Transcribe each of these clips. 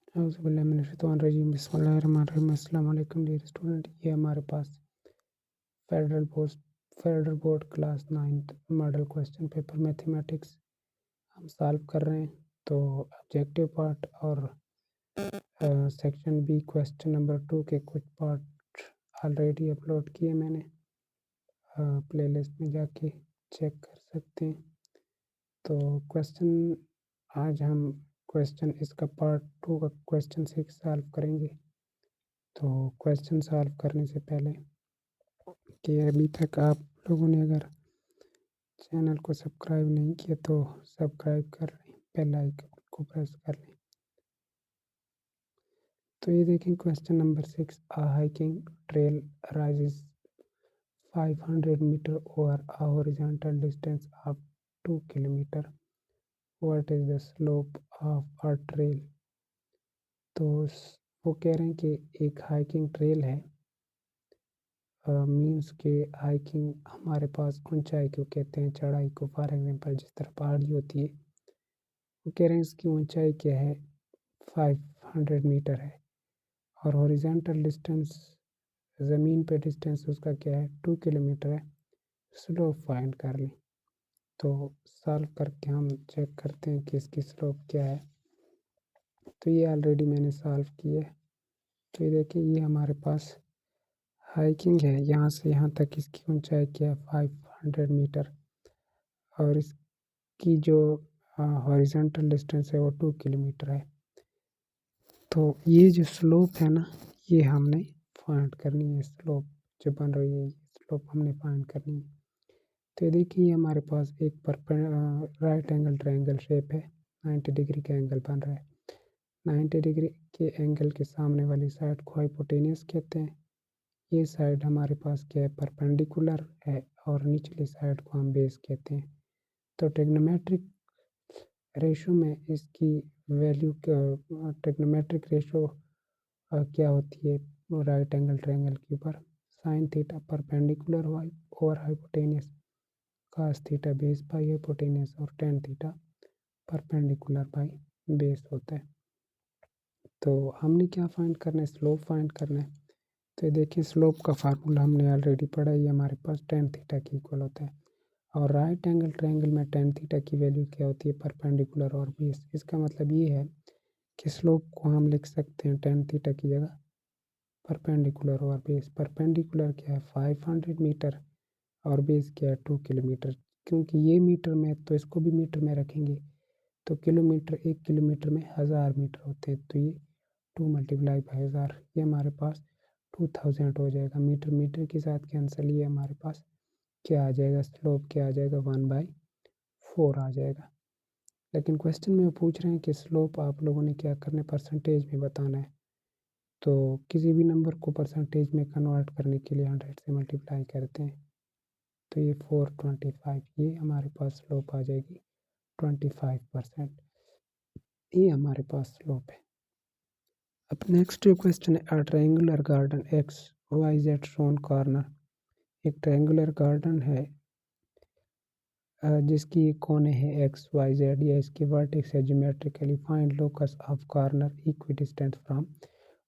औज़ुबिल्लाहिमिनश्शैतानिर्रजीम बिस्मिल्लाहिर्रहमानिर्रहीम। अस्सलाम वालेकुम डियर स्टूडेंट। ये हमारे पास federal board class 9th model question paper mathematics हम सॉल्व कर रहे हैं। तो ऑब्जेक्टिव पार्ट और सेक्शन बी क्वेश्चन नंबर 2 के कुछ पार्ट ऑलरेडी अपलोड किए मैंने, प्लेलिस्ट में जाके चेक कर सकते हैं। तो क्वेश्चन आज हम क्वेश्चन इसका पार्ट 2 का क्वेश्चन 6 सॉल्व करेंगे। तो क्वेश्चन सॉल्व करने से पहले कि अभी तक आप लोगों ने अगर चैनल को सब्सक्राइब नहीं किया तो सब्सक्राइब कर लें, बेल आइकन को प्रेस कर लें। तो ये देखें question number 6, a hiking trail rises 500 metre over a horizontal distance of 2 kilometre. What is the slope of a trail. तो वो कह रहे हैं कि एक हाइकिंग ट्रेल है, मीन्स के हाइकिंग हमारे पास ऊंचाई को कहते हैं, चढ़ाई को। फॉर एग्जांपल जिस तरह पहाड़ी होती है, वो कह रहे हैं इसकी ऊंचाई क्या है, 500 मीटर है। और हॉरिजॉन्टल डिस्टेंस, ज़मीन पे डिस्टेंस उसका क्या है, 2 किलोमीटर है। स्लोप फाइंड कर लें। तो सॉल्व करके हम चेक करते हैं कि इसकी स्लोप क्या है। तो ये ऑलरेडी मैंने सॉल्व किया है। तो ये देखिए, ये हमारे पास हाइकिंग है, यहाँ से यहाँ तक इसकी ऊंचाई क्या है, 500 मीटर। और इसकी जो हॉरिजॉन्टल डिस्टेंस है वो 2 किलोमीटर है। तो ये जो स्लोप है ना, ये हमने फाइंड करनी है। स्लोप जो बन रही है, स्लोप हमने फाइंड करनी है। तो ये देखिए, हमारे पास एक राइट एंगल ट्रायंगल शेप है, 90 डिग्री का एंगल बन रहा है। 90 डिग्री के एंगल के सामने वाली साइड को हाइपोटेनियस कहते हैं। ये साइड हमारे पास क्या है, परपेंडिकुलर है, और निचली साइड को हम बेस कहते हैं। तो ट्रिग्नोमेट्रिक रेशो में इसकी वैल्यू, ट्रिग्नोमेट्रिक रेशो क्या होती है राइट एंगल ट्रायंगल के ऊपर, sine theta perpendicular over hypotenuse, cos theta base by hypotenuse, और tan theta perpendicular by base होता है। तो हमने क्या फाइंड करना है, स्लोप फाइंड करना है। तो ये देखिए, स्लोप का फार्मूला हमने ऑलरेडी पढ़ा है, ये हमारे पास टेन थीटा की इक्वल होता है। और राइट एंगल ट्रायंगल में टेन थीटा की वैल्यू क्या होती है, परपेंडिकुलर और बेस। इसका मतलब ये है कि स्लोप को हम लिख सकते हैं टेन थीटा की जगह परपेंडिकुलर और बेस। परपेंडिकुलर क्या है, 500 मीटर, और बेस क्या है, 2 किलोमीटर। क्योंकि ये मीटर में तो इसको भी मीटर में रखेंगे, तो किलोमीटर, 1 किलोमीटर में 1000 मीटर होते हैं। तो ये 2 मल्टीप्लाई बाई 1000, ये हमारे पास 2000 हो जाएगा। मीटर मीटर के साथ कैंसिल, ये हमारे पास क्या आ जाएगा, स्लोप क्या आ जाएगा, 1/4 आ जाएगा। लेकिन क्वेश्चन में पूछ रहे हैं कि स्लोप आप लोगों ने क्या करना है, परसेंटेज में बताना है। तो किसी भी नंबर को परसेंटेज में कन्वर्ट करने के लिए 100 से मल्टीप्लाई करते हैं। तो ये 425, ये हमारे पास स्लोप आ जाएगी 25%। ये हमारे पास स्लोप है। अब नेक्स्ट जो क्वेश्चन है, a triangular garden X Y Z shown corner. एक ट्रायंगुलर गार्डन है जिसकी कोने हैं एक्स वाई जेड, या इसके वर्टेक्स है। Geometrically find locus of corner equidistant from.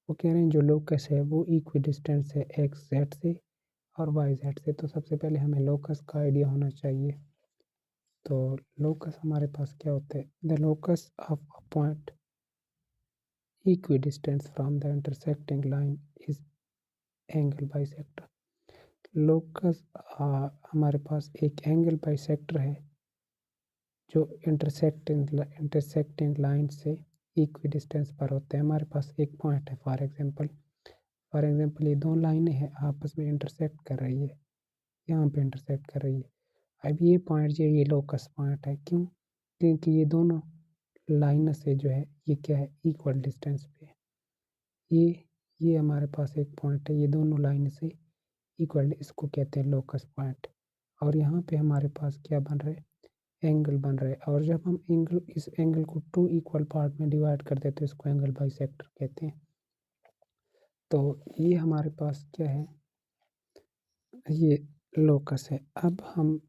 वो कह रहे हैं जो लोकस है वो इक्विडिस्टेंस है एक्स जेड से और वाई जेड से। तो सबसे पहले हमें लोकस का आइडिया होना चाहिए। तो लोकस हमारे पास क्या होता है, the locus of a point equidistance from the intersecting line is angle bisector. Locus हमारे पास एक एंगल बाइसेक्टर है जो इंटरसेक्टिंग लाइन से इक्विडिस्टेंस पर होते हैं। हमारे पास एक पॉइंट है, फॉर एग्जांपल ये दो लाइनें हैं, आपस में इंटरसेक्ट कर रही है, यहाँ पे इंटरसेक्ट कर रही है। अब ये पॉइंट जो ये लोकस पॉइंट है, क्यों, क्योंकि ये दोनों लाइन से जो है ये क्या है, इक्वल डिस्टेंस पे है। ये हमारे पास एक पॉइंट है, ये दोनों लाइन से इक्वल, इसको कहते हैं लोकस पॉइंट। और यहाँ पे हमारे पास क्या बन रहा है, एंगल बन रहा है। और जब हम इस एंगल को 2 इक्वल पार्ट में डिवाइड कर देते हैं, इसको एंगल बाइसेक्टर कहते हैं। तो ये हमारे पास क्या है, ये लोकस है। अब हम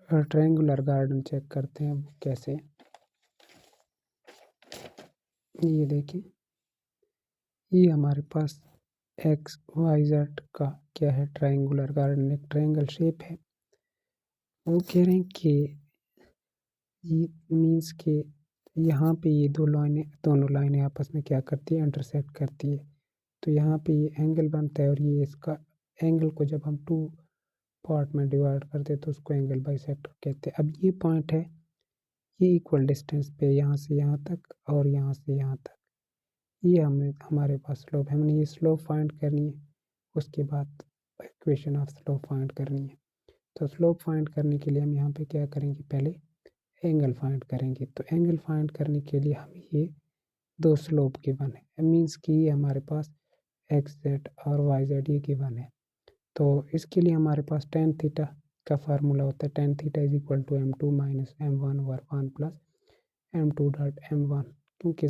ट्रायंगुलर गार्डन चेक करते हैं वो कैसे। ये देखिए, ये हमारे पास एक्स वाई जेड का क्या है, ट्रायंगुलर गार्डन, एक ट्रायंगल शेप है। वो कह रहे हैं कि ये मीन्स के यहाँ पे ये दोनों लाइनें आपस में क्या करती है, इंटरसेक्ट करती है। तो यहाँ पे ये एंगल बनता है और ये इसका एंगल को जब हम टू पार्ट में डिवाइड करते हैं तो उसको एंगल बाइसेक्टर कहते हैं। अब ये पॉइंट है, ये इक्वल डिस्टेंस पे यहाँ से यहाँ तक और यहाँ से यहाँ तक, ये हमारे पास स्लोप है। हमने ये स्लोप फाइंड करनी है, उसके बाद इक्वेशन ऑफ स्लोप फाइंड करनी है। तो स्लोप फाइंड करने के लिए हम यहाँ पे क्या करेंगे, पहले एंगल फाइंड करेंगे। तो एंगल फाइंड करने के लिए हमें ये दो स्लोप गिवन है, मीन्स कि ये हमारे पास एक्स जेड और वाई जेड ये गिवन है। तो इसके लिए हमारे पास टेन थीटा का फार्मूला होता है, tan theta is equal to m2 minus m1 over 1 plus m2 dot m1, क्योंकि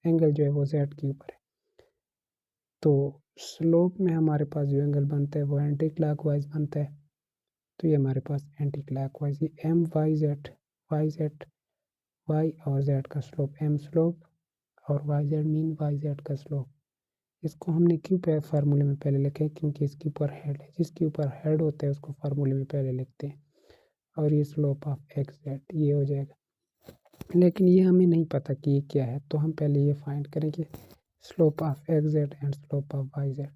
एंगल जो है वो जेड के ऊपर है। तो स्लोप में हमारे पास जो एंगल बनता है वो एंटी क्लॉकवाइज बनता है। तो ये हमारे पास एंटी क्लॉकवाइज, ये एम वाई जेड वाई और जेड का स्लोप, एम स्लोप और Y Z mean Y Z का स्लोप। इसको हमने क्यों फार्मूले में पहले लिखा है, क्योंकि इसके ऊपर हेड है, जिसके ऊपर हेड होता है उसको फार्मूले में पहले लिखते हैं। और ये स्लोप ऑफ एक्स जेड ये हो जाएगा, लेकिन ये हमें नहीं पता कि ये क्या है, तो हम पहले ये फाइंड करेंगे slope of x z and slope of y z.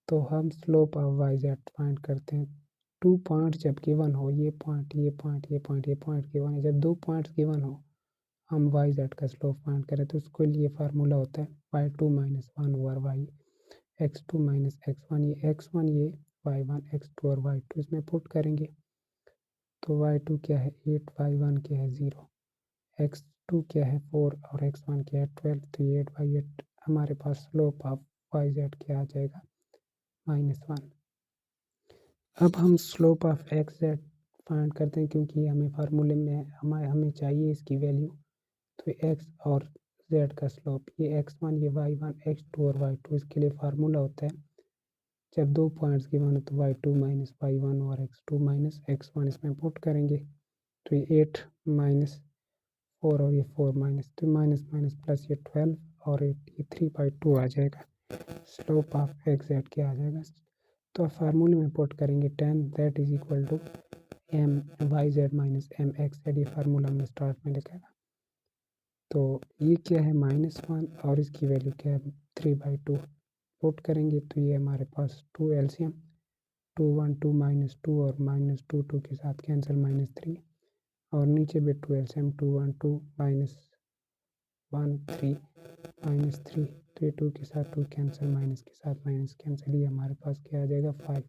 तो हम slope of y z find करते हैं। टू पॉइंट जब गिवन हो, ये पॉइंट ये पॉइंट ये पॉइंट ये पॉइंट गिवन है, जब दो पॉइंट्स गिवन हो हम वाई जेड का स्लोप फाइंड करें तो उसके लिए फार्मूला होता है y two minus one over y x two minus x one, ये एक्स वन ये वाई वन एक्स टू और वाई टू इसमें पुट करेंगे। तो वाई टू क्या है 8, वाई वन क्या है 0, एक्स टू क्या है 4 और एक्स वन क्या है 12। तो ये 8/8 हमारे पास स्लोप ऑफ वाई जेड क्या आ जाएगा, -1। अब हम slope of x Z find करते हैं, क्योंकि हमें फार्मूले में हमें चाहिए इसकी वैल्यू। तो एक्स और जेड का स्लोप, ये एक्स वन ये वाई वन एक्स टू और वाई टू, इसके लिए फार्मूला होता है जब दो पॉइंट्स गिवन हो तो Y two minus Y one और X two minus x one इसमें पुट करेंगे। तो ये 8 माइनस 4 और ये 4 माइनस, तो माइनस माइनस प्लस ये 12 और 8, ये 3/2 आ जाएगा। स्लोप ऑफ एक्स जेड क्या आ जाएगा, तो फार्मूले में पुट करेंगे 10 that is equal to m Y z minus m x z, ये फार्मूला हमने स्टार्ट में लिखा है। तो ये क्या है -1 और इसकी वैल्यू क्या है 3/2, पुट करेंगे तो ये हमारे पास 2 एलसीएम 2 1 2 -2 और -2 2 के साथ कैंसिल -3 और नीचे भी 2 एलसीएम 2 1 2 -1 3 -3, तो ये 2 के साथ 2 कैंसिल, माइनस के साथ माइनस कैंसिल, ये हमारे पास क्या आ जाएगा 5।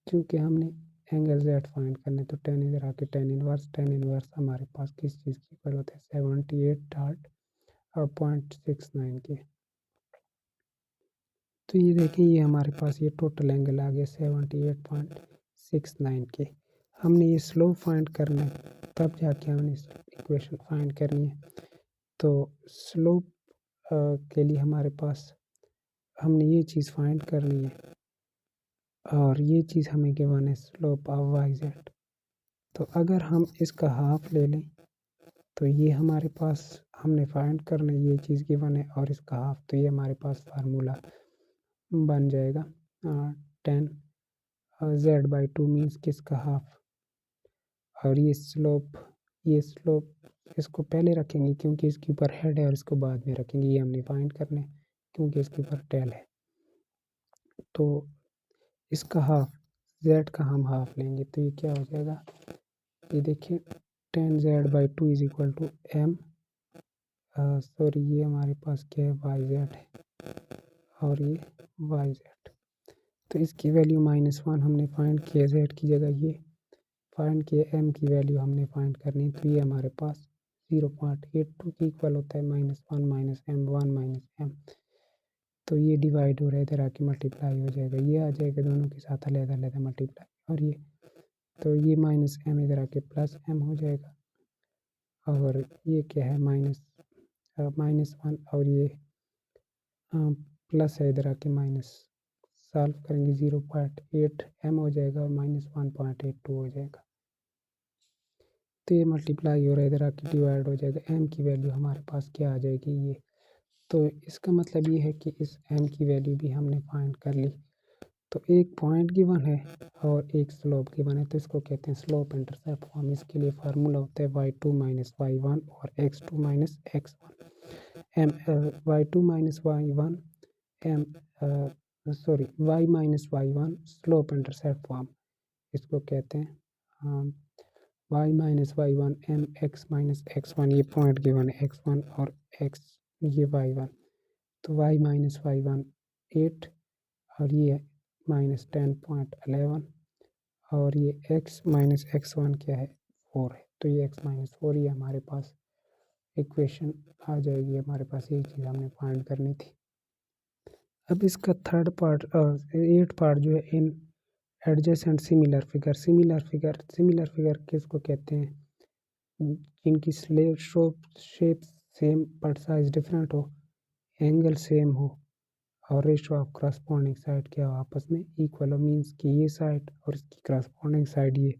क्योंकि हमने एंगल जेड फाइंड करने तो टेन इधर आके टेन इनवर्स हमारे पास किस चीज़ की इक्वल होता है 78.69 के। तो ये देखिए ये हमारे पास ये टोटल एंगल आ गया 78.69 के। हमने ये स्लोप फाइंड करना है, तब जाके हमने इक्वेशन फाइंड करनी है। तो स्लोप के लिए हमारे पास हमने ये चीज़ फाइंड करनी है और ये चीज़ हमें गिवन है स्लोप ऑफ वाई जेड। तो अगर हम इसका हाफ ले लें तो ये हमारे पास हमने फाइंड करना है, ये चीज़ गिवन है और इसका हाफ, तो ये हमारे पास फार्मूला बन जाएगा 10 z/2 मीन्स किसका हाफ। और ये स्लोप इसको पहले रखेंगे क्योंकि इसके ऊपर हेड है और इसको बाद में रखेंगे, ये हमने फाइंड करना है क्योंकि इसके ऊपर टेल है। तो इसका हाफ z का हम हाफ लेंगे तो ये क्या हो जाएगा, ये देखिए 10z/2 is equal to m, sorry ये हमारे पास क्या है वाई जेड है और ये वाई जेड। तो इसकी वैल्यू -1 हमने फाइंड किया, जेड की जगह ये फाइंड किया, एम की वैल्यू हमने फाइंड करनी, तो ये हमारे पास 0.82 के इक्वल होता है -1 माइनस एम 1 माइनस एम। तो ये डिवाइड हो रहा है, इधर आके मल्टीप्लाई हो जाएगा, ये आ जाएगा दोनों के साथ अलग-अलग मल्टीप्लाई और ये, तो ये -m इधर आके +m हो जाएगा और ये क्या है -1 और ये प्लस है इधर आके माइनस, सॉल्व करेंगे 0.8m हो जाएगा और -1.82 हो जाएगा। तो ये मल्टीप्लाई हो रहा है, इधर आके डिवाइड हो जाएगा। m की वैल्यू हमारे पास क्या आ जाएगी ये। तो इसका मतलब ये है कि इस m की वैल्यू भी हमने फाइंड कर ली। तो एक पॉइंट गिवन है और एक स्लोप गिवन है, तो इसको कहते हैं स्लोप इंटरसेप्ट फॉर्म। इसके लिए फार्मूला होता है y2 माइनस y1 और x2 minus x1। m y2 minus y1 m y minus y1 slope intercept form इसको कहते हैं। y minus y1 m x minus x1, ये पॉइंट गिवन है x1 और x, ये y1। तो y माइनस y1 8 और ये माइनस 10.11 और ये x माइनस x1 क्या है 4 है। तो ये x माइनस 4 ये हमारे पास इक्वेशन आ जाएगी। हमारे पास यही चीज़ हमने फाइंड करनी थी। अब इसका थर्ड पार्ट 8 पार्ट जो है in adjacent similar figure. Similar figure किसको कहते हैं, जिनकी shape same but size different हो, एंगल सेम हो और रेशो ऑफ करस्पॉन्डिंग साइड क्या हो आपस में इक्वल हो। मीन्स कि ये साइड और इसकी करस्पॉन्डिंग साइड ये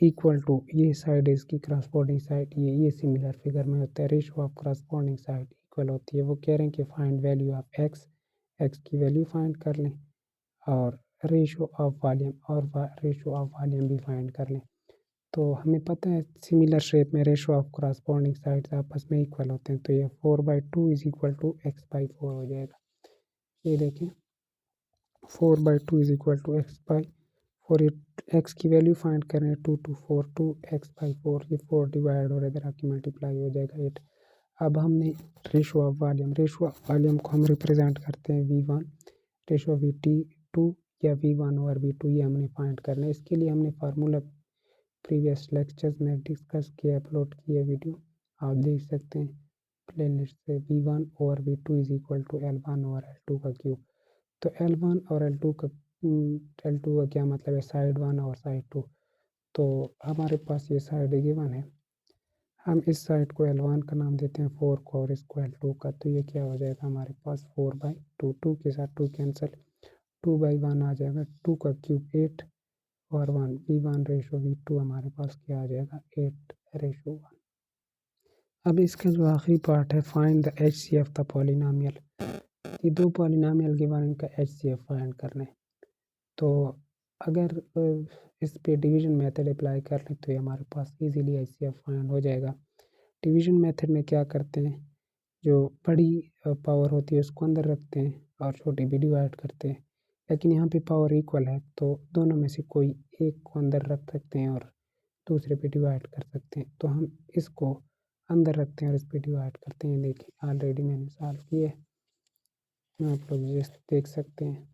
इक्वल टू, ये साइड इसकी करस्पॉन्डिंग साइड ये सिमिलर फिगर में होता है। Ratio of corresponding side equal होती है। वो कह रहे हैं कि फाइंड वैल्यू ऑफ एक्स की वैल्यू फाइंड कर लें और रेशो ऑफ वॉल्यूम भी फाइंड कर लें। तो हमें पता है सिमिलर शेप में रेशो ऑफ करस्पॉन्डिंग साइड्स आपस में इक्वल होते हैं। तो ये 4/2 इज इक्वल टू x/4 हो जाएगा। ये देखें 4/2 is equal to x/4। X की वैल्यू फाइंड करें 2 2 4 2 x/4, ये 4 डिवाइड और इधर आके मल्टीप्लाई हो जाएगा 8। अब हमने रेशो ऑफ वॉल्यूम को हम रिप्रेजेंट करते हैं v1, रेशो v2 या v1 और v2, ये हमने फाइंड करना है। इसके लिए हमने फार्मूला प्रीवियस लेक्चर्स में डिस्कस किया, अपलोड किया वीडियो, आप देख सकते हैं प्लेलिस्ट से। v1 और v2 is equal to L1 और L2 का क्यूब। तो L1 और L2 का क्या मतलब है, साइड 1 और साइड 2। तो हमारे पास ये साइड गिवन है, हम इस साइड को L1 का नाम देते हैं 4 को और इसको L2 का। तो ये क्या हो जाएगा हमारे पास 4/2, 2 के साथ 2 कैंसिल, 2/1 आ जाएगा, 2 का क्यूब 8 और 1, v1 रेशो v2 हमारे पास क्या आ जाएगा 8/1। अब इसका जो आखिरी पार्ट है find the HCF the polynomial. ये दो पॉलिनोमियल गिवन, इनका HCF फाइंड करना है। तो अगर इस पे डिवीजन मेथड अप्लाई कर लें तो ये हमारे पास इजीली HCF फाइंड हो जाएगा। डिवीजन मेथड में क्या करते हैं, जो बड़ी पावर होती है उसको अंदर रखते हैं और छोटी भी डिवाइड करते हैं। लेकिन यहाँ पे पावर इक्वल है तो दोनों में से कोई एक को अंदर रख सकते हैं और दूसरे पे डिवाइड कर सकते हैं। तो हम इसको अंदर रखते हैं और इस पे डिवाइड करते हैं। देखिए ऑलरेडी मैंने सॉल्व किया है, आप लोग देख सकते हैं।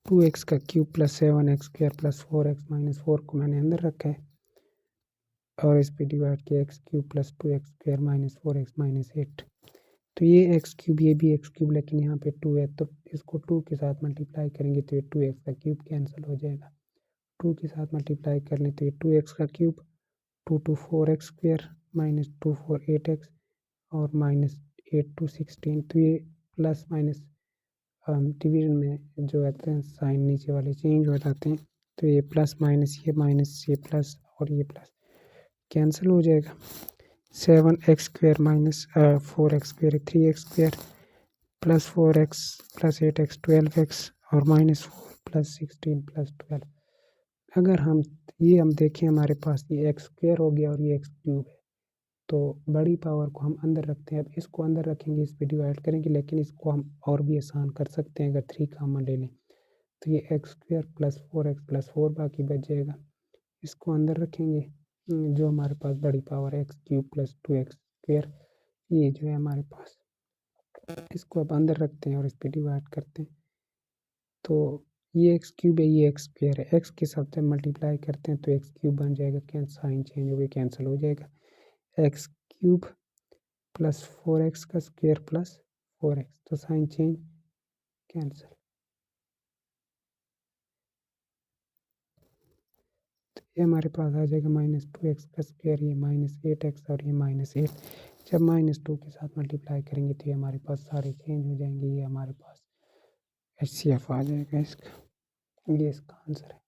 2x का cube plus 7x square plus 4x minus 4 को मैंने अंदर रखा है और इस पे डिवाइड किया x cube plus 2x square minus 4x minus 8। तो ये x क्यूब, ये भी x क्यूब, लेकिन यहाँ पे 2 है तो इसको 2 के साथ मल्टीप्लाई करेंगे तो ये 2x का क्यूब कैंसिल हो जाएगा। 2 के साथ मल्टीप्लाई कर लें तो ये 2x का cube, 2 2 4x square minus 2 4 8x और माइनस 8 2 16। तो ये प्लस माइनस डिवीजन में जो आते हैं साइन नीचे वाले चेंज हो जाते हैं। तो ये प्लस माइनस ये प्लस और ये प्लस कैंसिल हो जाएगा। 7x square minus 4x square 3x square plus 4x plus 8x 12x और माइनस 4 प्लस 16 प्लस 12। अगर हम देखें हमारे पास ये एक्स स्क्वायर हो गया और ये एक्स क्यूब है। तो बड़ी पावर को हम अंदर रखते हैं। अब इसको अंदर रखेंगे, इस पे डिवाइड करेंगे, लेकिन इसको हम और भी आसान कर सकते हैं अगर 3 कॉमन ले लें। तो ये x square plus 4x plus 4 बाकी बच जाएगा। इसको अंदर रखेंगे, जो हमारे पास बड़ी पावर है x cube plus 2x square, ये जो है हमारे पास, इसको अब अंदर रखते हैं और इस पे डिवाइड करते हैं। तो ये एक्स क्यूब है, ये एक्स स्क्वायर है, एक्स के साथ जब मल्टीप्लाई करते हैं तो एक्स क्यूब बन जाएगा, साइन चेंज हो गया, कैंसिल हो जाएगा। एक्स क्यूब प्लस 4x का स्क्वायर प्लस 4x, तो साइन चेंज कैंसिल। तो ये हमारे पास आ जाएगा माइनस 2x का स्क्वायर, ये माइनस 8x और ये माइनस 8। जब माइनस 2 के साथ मल्टीप्लाई करेंगे तो ये हमारे पास सारे चेंज हो जाएंगे। ये हमारे पास HCF आ जाएगा इसका, ये इसका आंसर है।